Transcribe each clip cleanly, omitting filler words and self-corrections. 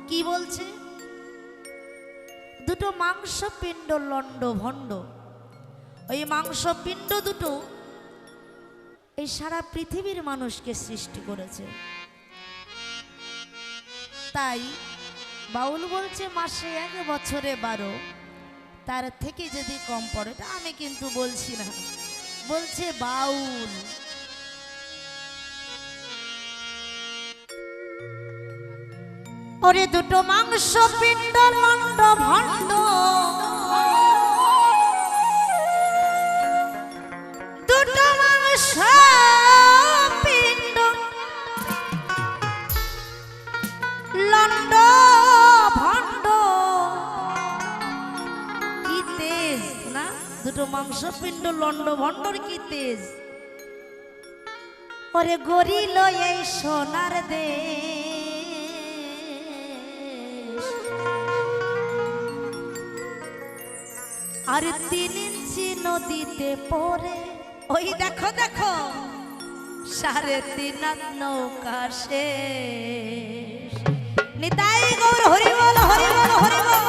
কি বলছে? দুটো মাংস পিণ্ড লন্ড ভণ্ড, ওই মাংস পিণ্ড দুটো এই সারা পৃথিবীর মানুষকে সৃষ্টি করেছে। তাই বাউল বলছে মাসে 1 বছরে 12, তার থেকে যদি কম পড়ে, এটা আমি কিন্তু বলছি না, বলছে বাউল। ওরে দুটো মাংস পিণ্ড লন্ড ভণ্ড, দুটো মাংস পিণ্ড লন্ড ভণ্ড, কি তেজ না? দুটো মাংস পিণ্ড লন্ড ভণ্ডর কি তেজ! ওরে গরিল এই সোনার দেশ, আর 3 ইঞ্চি নদীতে পড়ে, ওই দেখো দেখো 3.5 নৌকা শেষ। নিতাই গৌর হরি বল হরি বল হরি বল।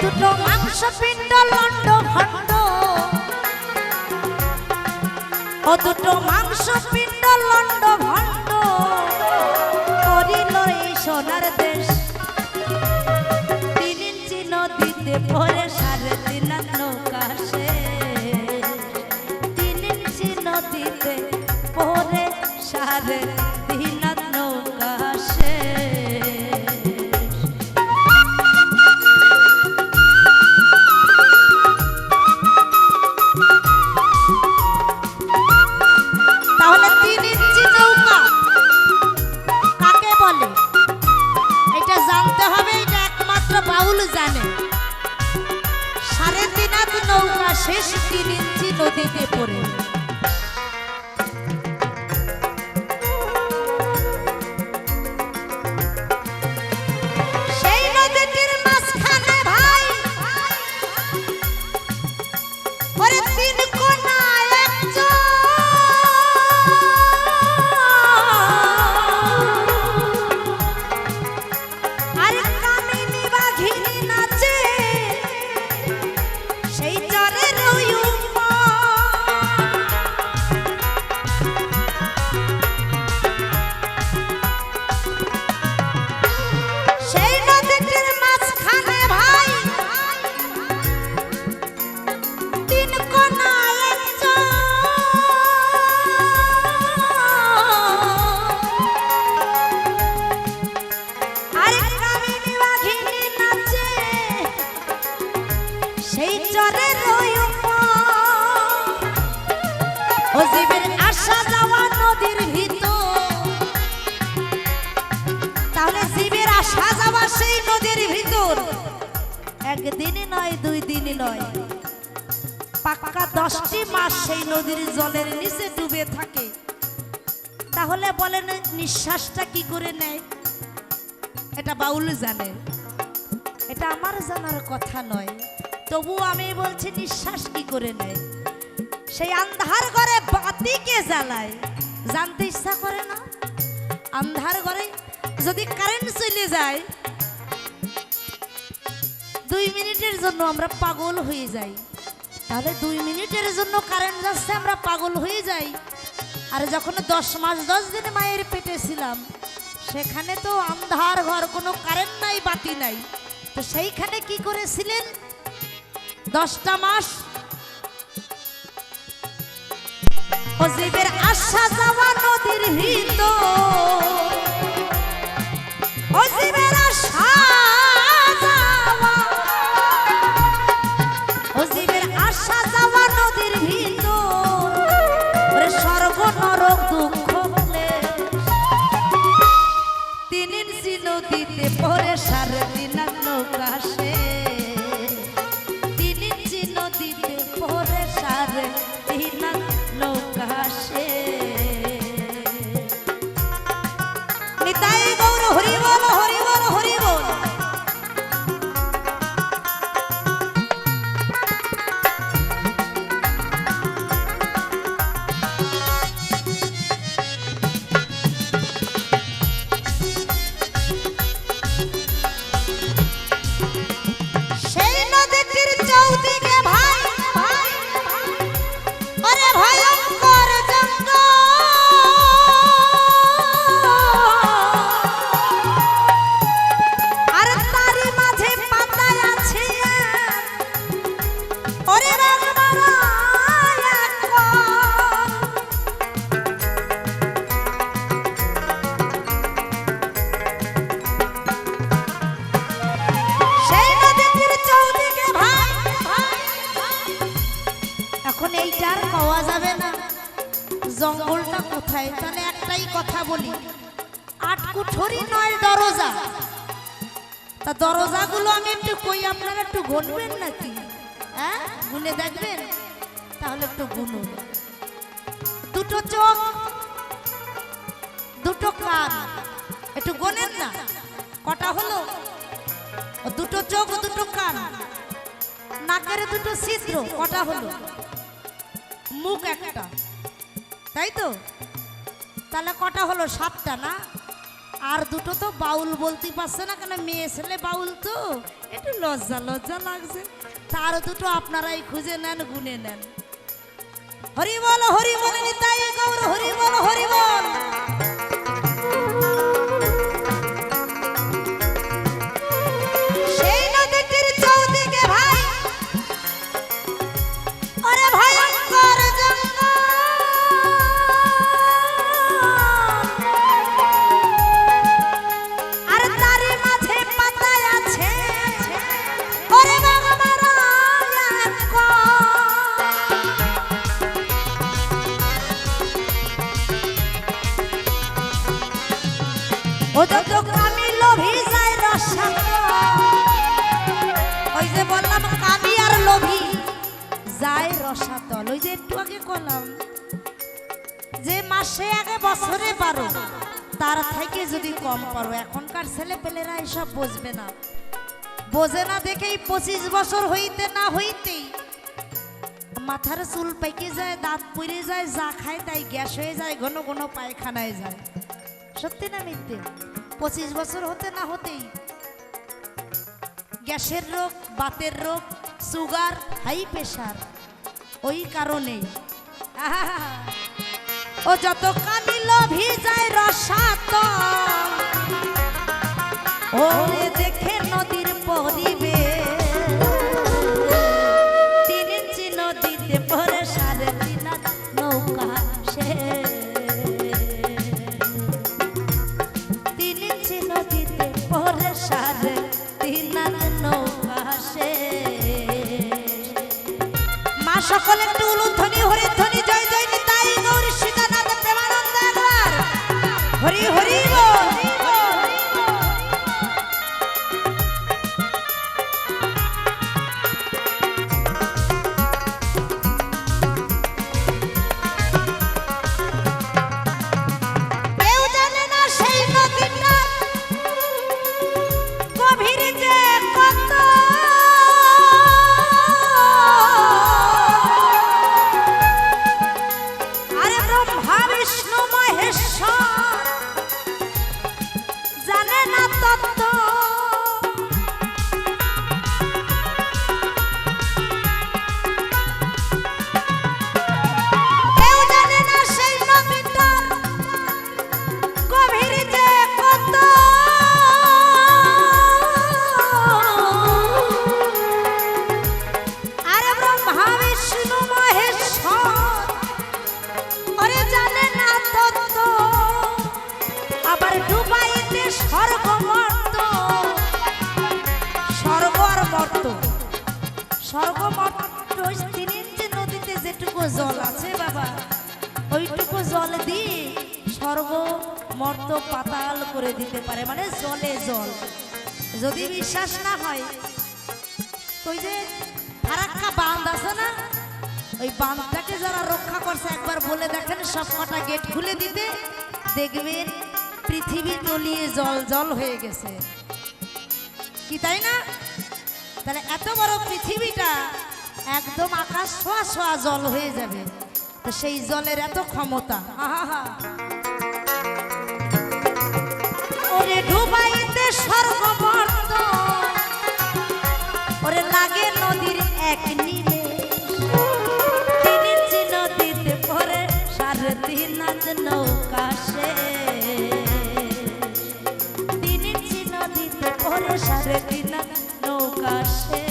দুটো মাংস পিণ্ড লন্ড ভণ্ড, ও দুটো মাংস পিণ্ড লন্ড ভণ্ড, করিল এই সোনার দেশ। 3 ইঞ্চি নদীতে পড়ে 3.5 নৌকা শেষ। 3 ইঞ্চি নদীতে পড়ে 3.5 নৌকা শেষ। তাহলে 3 ইঞ্চি নৌকা কাকে বলে এটা জানতে হবে, এটা একমাত্র বাউল জানে। 3.5 নৌকা শেষ 3 ইঞ্চি নদীতে পড়ে। সেই নদীটির মাঝখানে ভাই ওরে 3 কোনা একজন, আর কামিনী বাঘিনী নাচে সেই চরের ওই সেই নদীটির মাঝখানে ভাই 3 কোনা একজন, আর কামিনী বাঘিনী নাচে সেই চরের ওই ও জীবের আসা যাওয়া নদীর ভিতর। তাহলে জীবের আসা যাওয়া সেই নদীর ভিতর একদিনই নয় 2 দিনই নয়, পাক্কা 10টি মাস সেই নদীর জলের নিচে ডুবে থাকে। তাহলে বলেন নিঃশ্বাসটা কি করে নেয়? এটা বাউল জানে, এটা আমার জানার কথা নয়। তবু আমি বলছি নিঃশ্বাস কি করে নেয়। সেই আন্ধার ঘরে বাতিকে জ্বালায়, জানতে ইচ্ছা করে না? আন্ধার ঘরে যদি কারেন্ট চলে যায় 2 মিনিটের জন্য আমরা পাগল হয়ে যাই। তাহলে 2 মিনিটের জন্য কারেন্ট যাচ্ছে আমরা পাগল হয়ে যাই। আর যখন 10 মাস 10 দিন মায়ের পেটে ছিলাম সেখানে তো আন্ধার ঘর, কোনো কারেন্ট নাই, বাতি নাই। তো সেইখানে কি করেছিলেন 10টা মাস? ও জীবের আসা যাওয়া নদীর ভিতর, ও জীবের আসা যাওয়া, ও জীবের আসা যাওয়া নদীর ভিতর, ওরে স্বর্গ নরক দুঃখ বলে 3 ইঞ্চি নদীতে পড়ে 3.5 নৌকা শেষ। কোথায়? তাহলে একটাই কথা বলি, 8 কুঠরি 9 দরজা। তা দরজাগুলো আমি একটু কই, আপনারা একটু গুনবেন নাকি? হ্যাঁ, গুনে দেখবেন? তাহলে একটু গুনুন। 2টো চোখ, 2টো কান, একটু গোনেন না কটা হলো? 2টো চোখ, 2টো কান, নাকের 2টো ছিদ্র, কটা হলো? মুখ একটা, তাই তো? তাহলে কটা হলো? 7টা না? আর 2টো তো বাউল বলতে পারছে না, কেন মেয়ে ছেলে বাউল তো একটু লজ্জা লজ্জা লাগছে। তার 2টো আপনারাই খুঁজে নেন, গুনে নেন। হরি বল, হরি বল, নিতাই গৌর, হরি বল, হরি বল। সেই নদীটির চৌদিকে ভাই, ওরে ভয়ঙ্কর জঙ্গল, আর তারই মাঝে পাতায় আছে ওরে বাগমারা এক কল। ও যত কামি লোভী যায় রসাতল, ওই যে বললাম কামি আর লোভী যায় রসাতল। ওই যে একটু আগে বললাম যে মাসে আগে বছরে 12, তার থেকে যদি কম পারো। এখনকার ছেলে পেলেরা এসব বুঝবে না, বোঝে না দেখেই 25 বছর হইতে না হইতেই মাথার চুল পেকে যায়, দাঁত পড়ে যায়, যা খায় তাই গ্যাস হয়ে যায়, ঘন ঘন পায়খানায় যায়। সত্যি না মিথ্যে? 25 বছর হতে না হতেই গ্যাসের রোগ, বাতের রোগ, সুগার, হাই প্রেশার, ওই কারণেই। ও যত কামি লোভী যায় রসাতল, ওরে দেখে নদীর পরিবেশ, 3 ইঞ্চি নদীতে পরে 3.5 হাত নৌকা সে, 3 ইঞ্চি নদীতে পরে 3.5 হাত নৌকা সে। মা সকলে একটু উলুধ্বনি, হরিধ্বনি, জয় জয় নিতাই গৌর সীতানাথ প্রেমানন্দ একবার হরি হরি বল। কেউ জানে না সেই নদীটা গভীর যে কত, আরে ব্রহ্মা বিষ্ণু মহেশ্বর জানে না তত্ত্ব। কেউ জানে না সেই নদীটার গভীর যে কত, আরে ব্রহ্মা বিষ্ণু মহেশ্বর ওরে জানে না তত্ত্ব। আবার ডুবাইতে স্বর্গ মর্ত, স্বর্গ আর মর্ত, স্বর্গ মর্ত 3 ইঞ্চি নদীতে যেটুকু জল আছে বাবা, ওইটুকু জল দিয়ে স্বর্গ মর্ত পাতাল করে দিতে পারে, মানে জলে জল। যদি বিশ্বাস না হয়, ওই যে ফারাক্কা বাঁধ আছে না, ওই বাঁধটাকে যারা রক্ষা করছে একবার বলে দেখেন, সব কটা গেট খুলে দিতে, দেখবেন পৃথিবী তলিয়ে জল জল হয়ে গেছে। কি তাই না? তাহলে এত বড় পৃথিবীটা একদম আকাশ ছোঁয়া ছোঁয়া জল হয়ে যাবে, তো সেই জলের এত ক্ষমতা। আহা, ওরে ডুবাইতে স্বর্গ মর্ত, ওরে লাগে নদীর এক নীলে, 3 ইঞ্চি নদীতে পরে 3.5 হাত নৌকা সে, 3 ইঞ্চি নদীতে পরে 3.5 হাত নৌকা সে।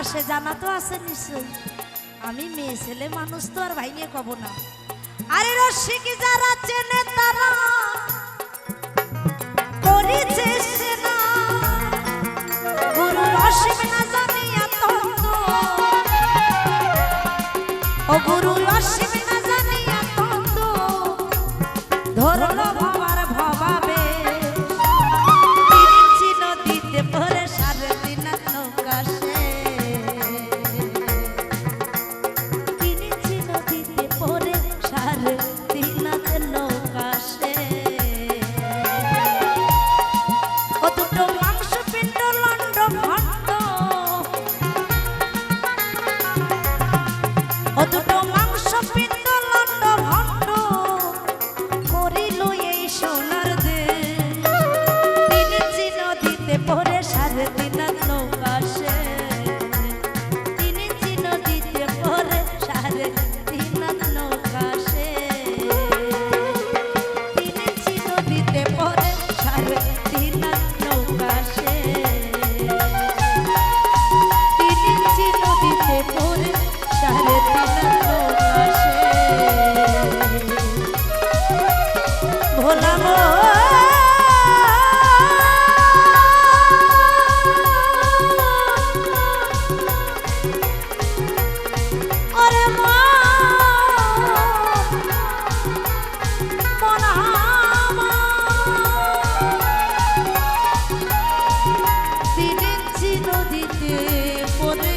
পাশে জানা তো আছে নিশ্চয়, আমি মেয়ে ছেলে মানুষ তো আর ভাইয়ে কব না। আরে রসিক যারা চেনে তারা করিছে সেনা, গুরু রসিক না জানিয়া তন্দ, ও গুরু রসিক না জানিয়া তন্দ, ধরল ভবার ভবাবে নদীতে পরে সাড়ে দিন নৌকা সে, কিনেছি নদীতে পরে সাড়ে দিন নৌকা সে। ও দুটো মাংস পিণ্ড লন্ড ভণ্ড, ও দুটো মাংস পিণ্ড লন্ড ভণ্ড করিল এই সোনার দেশ, কিনেছি নদীতে পরে সাড়ে দিন নৌকা সে, কিনেছি নদীতে পরে সাড়ে দিন নৌকা সে, কিনেছি নদীতে পরে সাড়ে দিন নৌকা সে, কিনেছি নদীতে পরে সাড়ে দিন নৌকা সে। ভোলা নদীতে পরে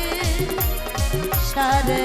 সাড়ে